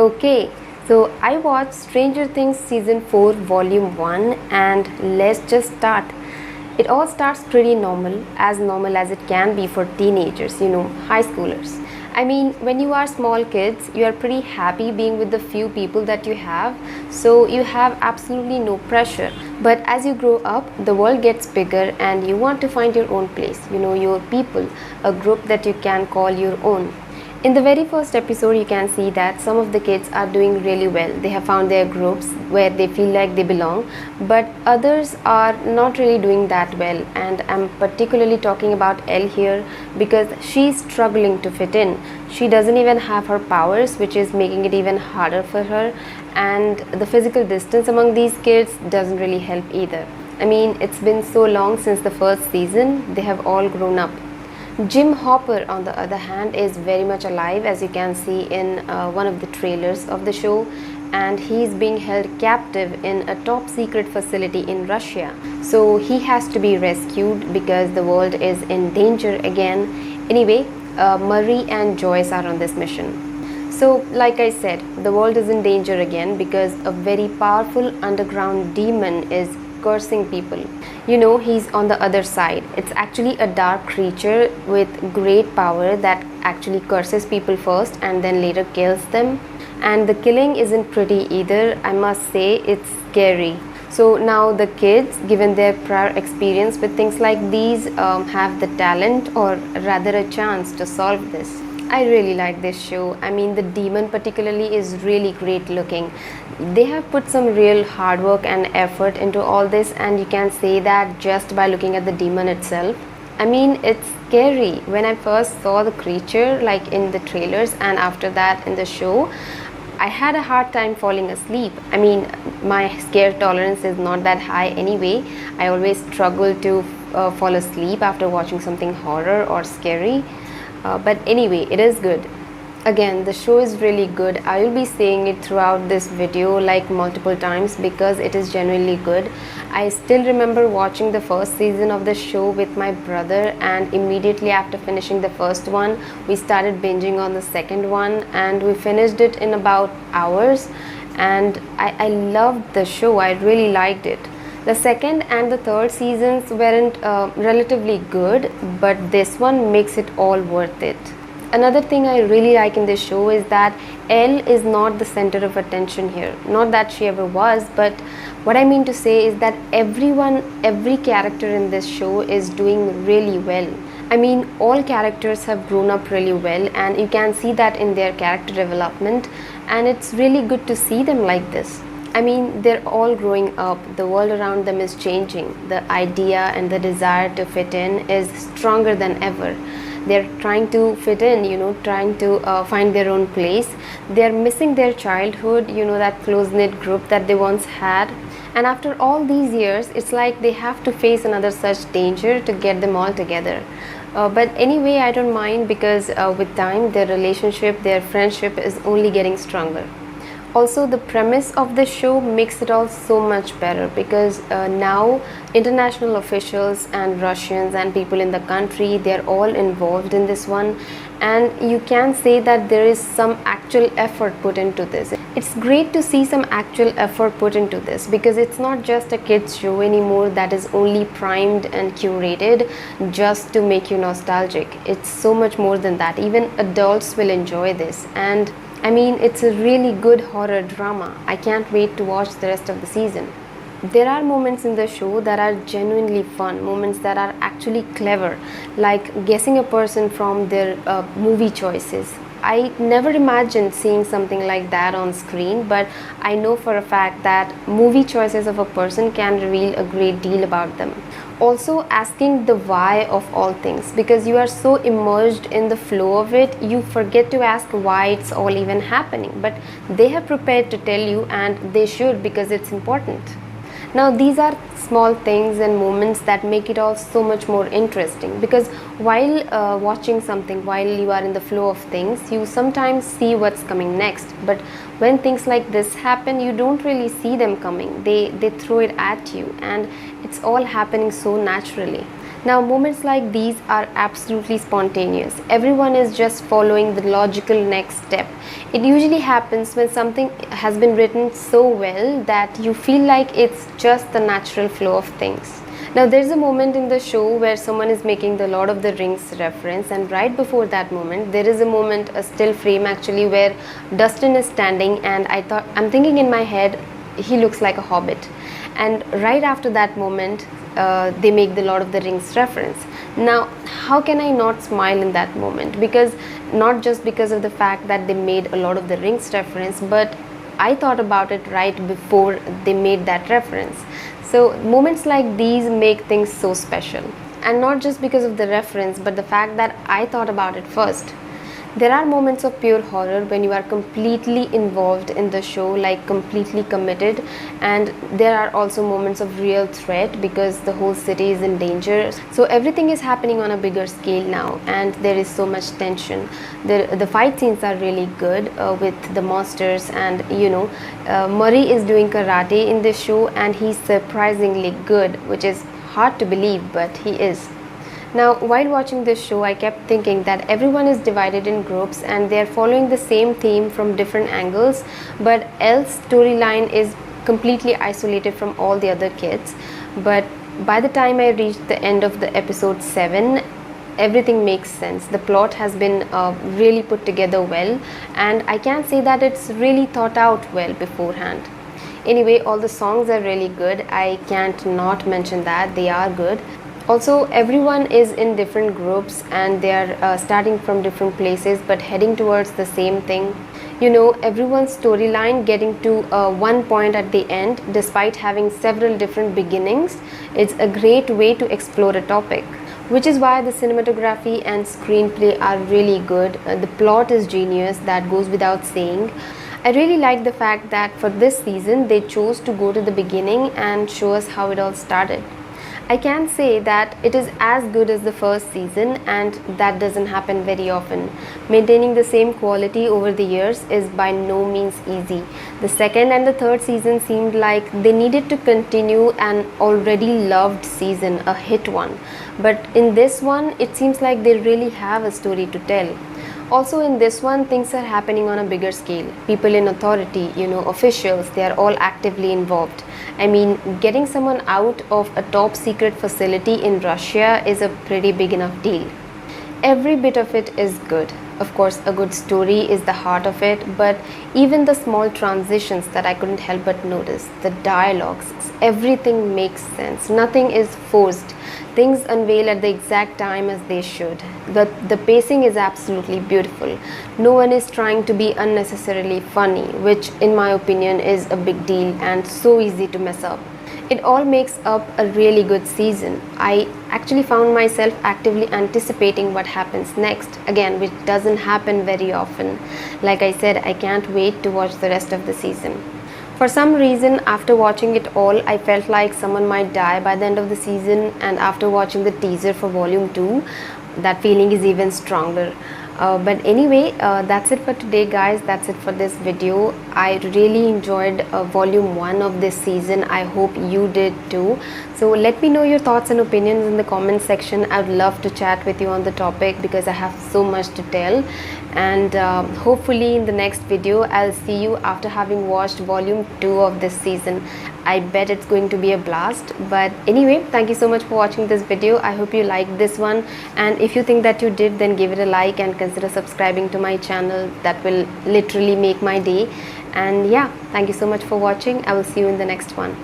Okay, so I watched Stranger Things season 4, volume 1, and let's just start. It all starts pretty normal as it can be for teenagers, high schoolers. I mean, when you are small kids, you are pretty happy being with the few people that you have, so you have absolutely no pressure. But as you grow up, the world gets bigger and you want to find your own place, your people, a group that you can call your own. In the very first episode, you can see that some of the kids are doing really well. They have found their groups where they feel like they belong, but others are not really doing that well. And I'm particularly talking about Elle here because she's struggling to fit in. She doesn't even have her powers, which is making it even harder for her. And the physical distance among these kids doesn't really help either. I mean, it's been so long since the first season, they have all grown up. Jim Hopper, on the other hand, is very much alive, as you can see in one of the trailers of the show, and he's being held captive in a top secret facility in Russia. So he has to be rescued because the world is in danger again. Anyway, Murray and Joyce are on this mission. So, like I said, the world is in danger again because a very powerful underground demon is cursing people. He's on the other side. It's actually a dark creature with great power that actually curses people first and then later kills them. And the killing isn't pretty either, I must say. It's scary. So now the kids, given their prior experience with things like these, have the talent, or rather a chance, to solve this. I really like this show. I mean, the demon particularly is really great looking. They have put some real hard work and effort into all this, and you can say that just by looking at the demon itself. I mean, it's scary. When I first saw the creature, like in the trailers, and after that in the show, I had a hard time falling asleep. I mean, my scare tolerance is not that high anyway. I always struggle to fall asleep after watching something horror or scary. But anyway, it is good. Again, the show is really good. I will be saying it throughout this video like multiple times because it is genuinely good. I still remember watching the first season of the show with my brother, and immediately after finishing the first one, we started binging on the second one, and we finished it in about hours. And I loved the show. I really liked it. The second and the third seasons weren't relatively good, but this one makes it all worth it. Another thing I really like in this show is that Elle is not the center of attention here. Not that she ever was, but what I mean to say is that every character in this show is doing really well. I mean, all characters have grown up really well, and you can see that in their character development, and it's really good to see them like this. I mean, they're all growing up. The world around them is changing. The idea and the desire to fit in is stronger than ever. They're trying to fit in, trying to find their own place. They're missing their childhood, that close-knit group that they once had. And after all these years, it's like they have to face another such danger to get them all together. But anyway, I don't mind because with time, their relationship, their friendship is only getting stronger. Also, the premise of the show makes it all so much better because now international officials and Russians and people in the country, they're all involved in this one, and you can say that there is some actual effort put into this. It's great to see some actual effort put into this because it's not just a kids show anymore that is only primed and curated just to make you nostalgic. It's so much more than that. Even adults will enjoy this, and I mean, it's a really good horror drama. I can't wait to watch the rest of the season. There are moments in the show that are genuinely fun, moments that are actually clever, like guessing a person from their movie choices. I never imagined seeing something like that on screen, but I know for a fact that movie choices of a person can reveal a great deal about them. Also, asking the why of all things, because you are so immersed in the flow of it, you forget to ask why it's all even happening. But they have prepared to tell you, and they should because it's important. Now, these are small things and moments that make it all so much more interesting, because while watching something, while you are in the flow of things, you sometimes see what's coming next. But when things like this happen, you don't really see them coming. They throw it at you, and it's all happening so naturally. Now, moments like these are absolutely spontaneous. Everyone is just following the logical next step. It usually happens when something has been written so well that you feel like it's just the natural flow of things. Now, there's a moment in the show where someone is making the Lord of the Rings reference, and right before that moment, there is a moment, a still frame actually, where Dustin is standing, and I'm thinking in my head, he looks like a hobbit. And right after that moment, they make the Lord of the Rings reference. Now, how can I not smile in that moment? Because not just because of the fact that they made a Lord of the Rings reference, but I thought about it right before they made that reference. So moments like these make things so special. And not just because of the reference, but the fact that I thought about it first. There are moments of pure horror when you are completely involved in the show, like completely committed, and there are also moments of real threat because the whole city is in danger. So everything is happening on a bigger scale now, and there is so much tension. The fight scenes are really good with the monsters, and Murray is doing karate in this show, and he's surprisingly good, which is hard to believe, but he is. Now, while watching this show, I kept thinking that everyone is divided in groups and they are following the same theme from different angles, but Elle's storyline is completely isolated from all the other kids. But by the time I reached the end of the episode 7, everything makes sense. The plot has been really put together well, and I can say that it's really thought out well beforehand. Anyway, all the songs are really good. I can't not mention that they are good. Also, everyone is in different groups and they are starting from different places but heading towards the same thing. Everyone's storyline getting to one point at the end despite having several different beginnings. It's a great way to explore a topic, which is why the cinematography and screenplay are really good. The plot is genius, that goes without saying. I really like the fact that for this season they chose to go to the beginning and show us how it all started. I can say that it is as good as the first season, and that doesn't happen very often. Maintaining the same quality over the years is by no means easy. The second and the third season seemed like they needed to continue an already loved season, a hit one. But in this one, it seems like they really have a story to tell. Also in this one, things are happening on a bigger scale. People in authority, officials, they are all actively involved. I mean, getting someone out of a top secret facility in Russia is a pretty big enough deal. Every bit of it is good. Of course, a good story is the heart of it, but even the small transitions that I couldn't help but notice, the dialogues, everything makes sense. Nothing is forced. Things unveil at the exact time as they should. The pacing is absolutely beautiful. No one is trying to be unnecessarily funny, which in my opinion is a big deal and so easy to mess up. It all makes up a really good season. I actually found myself actively anticipating what happens next, again, which doesn't happen very often. Like I said, I can't wait to watch the rest of the season. For some reason, after watching it all, I felt like someone might die by the end of the season, and after watching the teaser for Volume 2, that feeling is even stronger. But anyway, that's it for today, guys. That's it for this video. I really enjoyed volume 1 of this season. I hope you did too. So let me know your thoughts and opinions in the comment section. I would love to chat with you on the topic because I have so much to tell. And hopefully in the next video I'll see you after having watched volume 2 of this season. I bet it's going to be a blast. But anyway, thank you so much for watching this video. I hope you liked this one, and if you think that you did, then give it a like and consider subscribing to my channel. That will literally make my day. And yeah, thank you so much for watching. I will see you in the next one.